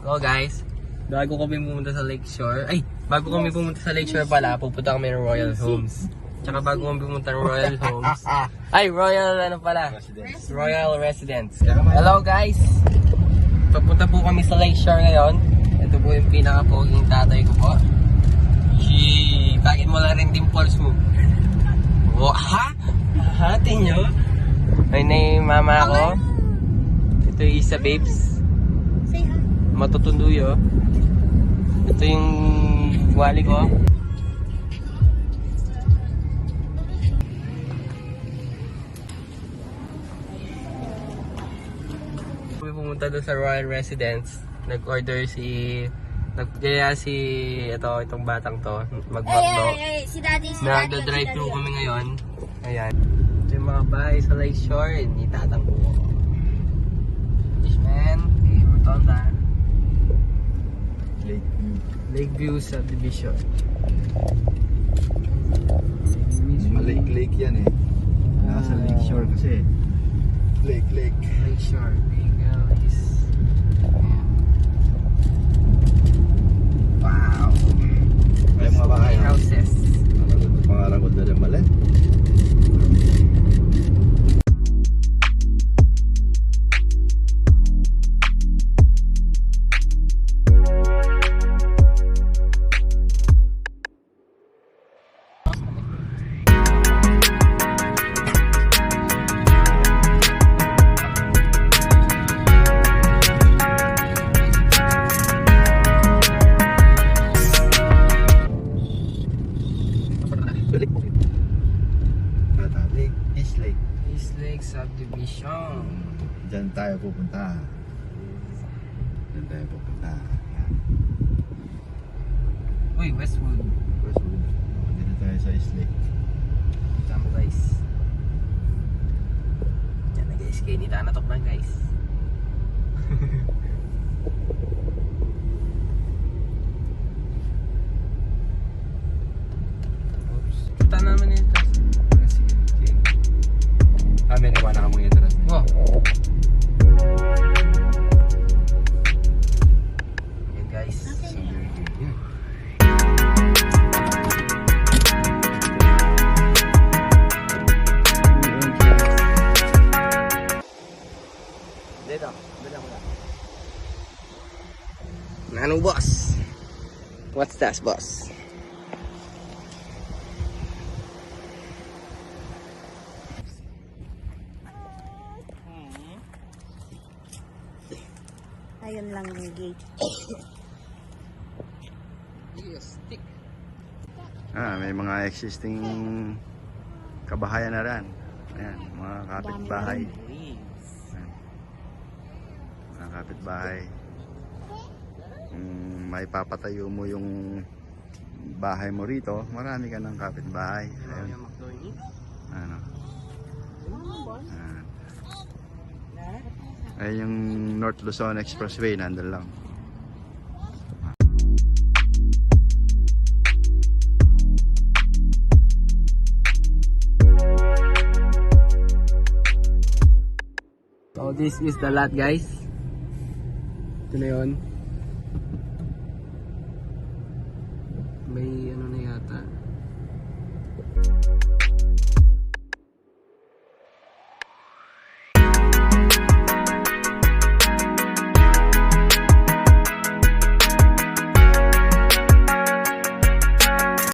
Hello guys, bago kami pumunta sa Lakeshore, pala, pupunta kami ng Royal Homes. Tsaka bago kami pumunta ng Royal Homes, Royal Residence. Hello guys, papunta po kami sa Lakeshore ngayon. Ito po yung pinaka-poging tatay ko po. Bakit mo lang rin dimples mo? Oh, ha? Hati nyo? Ayun na yung mama ko. Ito yung Isa Babes. Say hi. Matutunduyo. Ito yung wali ko. Kami pumunta doon sa Royal Residence. Nag-order itong batang to, mag-McDo. Si Daddy, Nagda-drive-thru kami ngayon. Ayan. Ito yung mga bahay sa Lakeshore. Ni tatang ko. Fishman. Rotonda. Lakeview Subdivision. Lake yan eh. Nasa Lakeshore kasi. Lake. Lakeshore. Legal is... Wow. May mga bahay houses. Pangalan ko na rin mali. East Lake Subdivision. Diyan tayo pupunta. Uy, Westwood. Dito tayo sa East Lake. Tama guys. Yan na guys, kayo nita natok na guys. Oops. Chuta naman ito. May niwana ka mong ito. Oh. Yan guys. Dito. Ano boss? What's that boss? Ayun lang yung gate. Yes, stick. May mga existing kabahayan na rin. Ayan, mga kapitbahay. Ayan. Mga kapitbahay. May papatayo mo yung bahay mo rito, marami ka ng kapitbahay. Ayun. Ano? Ayun yung North Luzon Expressway, nandun lang. So this is the lot guys. Ito na yun. May ano na yata.